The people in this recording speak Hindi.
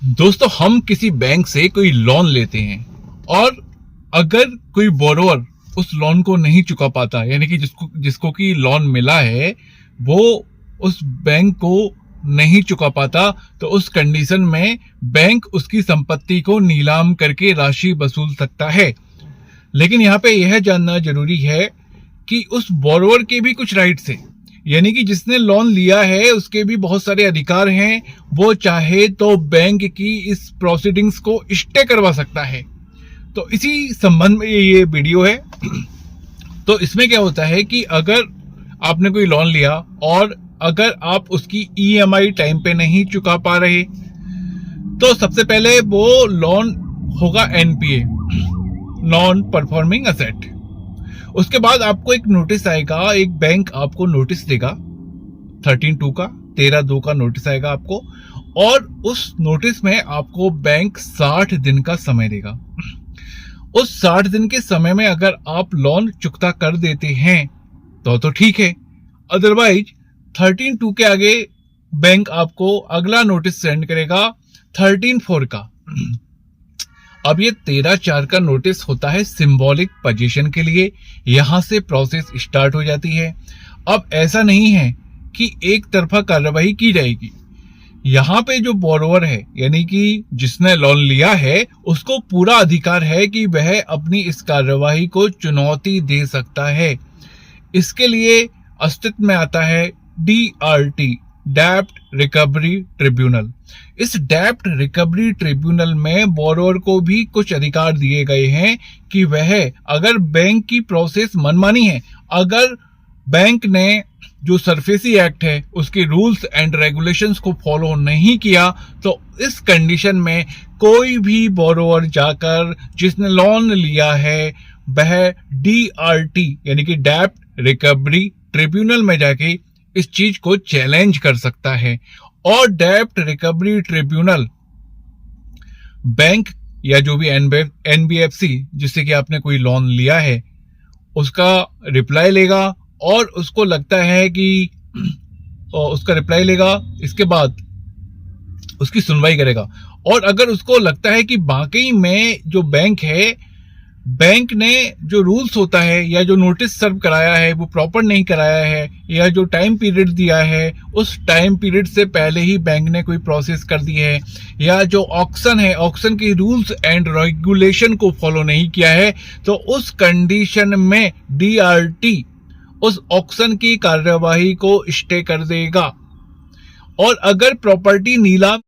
दोस्तों, हम किसी बैंक से कोई लोन लेते हैं और अगर कोई बोरोवर उस लोन को नहीं चुका पाता, यानी कि जिसको जिसको कि लोन मिला है वो उस बैंक को नहीं चुका पाता, तो उस कंडीशन में बैंक उसकी संपत्ति को नीलाम करके राशि वसूल सकता है। लेकिन यहाँ पे यह जानना जरूरी है कि उस बोरोवर के भी कुछ राइट्स हैं, यानी कि जिसने लोन लिया है उसके भी बहुत सारे अधिकार हैं। वो चाहे तो बैंक की इस प्रोसीडिंग्स को स्टे करवा सकता है। तो इसी संबंध में ये वीडियो है। तो इसमें क्या होता है कि अगर आपने कोई लोन लिया और अगर आप उसकी ईएमआई टाइम पे नहीं चुका पा रहे, तो सबसे पहले वो लोन होगा एनपीए, नॉन परफॉर्मिंग असेट। उसके बाद आपको एक नोटिस आएगा, एक बैंक आपको नोटिस देगा 13(2) का, 13(2) का नोटिस आएगा आपको, और उस नोटिस में आपको बैंक 60 दिन का समय देगा। उस 60 दिन के समय में अगर आप लोन चुकता कर देते हैं तो ठीक है, अदरवाइज 13(2) के आगे बैंक आपको अगला नोटिस सेंड करेगा 13(4) का। अब ये 13(4) का नोटिस होता है सिंबॉलिक पोजीशन के लिए, यहां से प्रोसेस स्टार्ट हो जाती है। अब ऐसा नहीं है कि एक तरफा कार्रवाई की जाएगी। यहाँ पे जो बोरोवर है, यानी कि जिसने लोन लिया है, उसको पूरा अधिकार है कि वह अपनी इस कार्रवाई को चुनौती दे सकता है। इसके लिए अस्तित्व में आता है DRT, डेब्ट रिकवरी ट्रिब्यूनल। इस डेब्ट रिकवरी ट्रिब्यूनल में बोरोवर को भी कुछ अधिकार दिए गए हैं कि वह, अगर बैंक की प्रोसेस मनमानी है, अगर बैंक ने जो सरफेसी एक्ट है उसके रूल्स एंड रेगुलेशंस को फॉलो नहीं किया, तो इस कंडीशन में कोई भी बोरोवर जाकर जिसने लोन लिया है वह DRT यानी कि डेब्ट रिकवरी ट्रिब्यूनल में जाके इस चीज को चैलेंज कर सकता है। और डेब्ट रिकवरी ट्रिब्यूनल बैंक या जो भी NBFC जिससे कि आपने कोई लोन लिया है उसका रिप्लाई लेगा, और उसको लगता है कि उसका रिप्लाई लेगा, इसके बाद उसकी सुनवाई करेगा। और अगर उसको लगता है कि वाकई में जो बैंक है, बैंक ने जो रूल्स होता है या जो नोटिस सर्व कराया है वो प्रॉपर नहीं कराया है, या जो टाइम पीरियड दिया है उस टाइम पीरियड से पहले ही बैंक ने कोई प्रोसेस कर दी है, या जो ऑक्शन है, ऑक्शन के रूल्स एंड रेगुलेशन को फॉलो नहीं किया है, तो उस कंडीशन में DRT उस ऑक्शन की कार्यवाही को स्टे कर देगा। और अगर प्रॉपर्टी नीलाम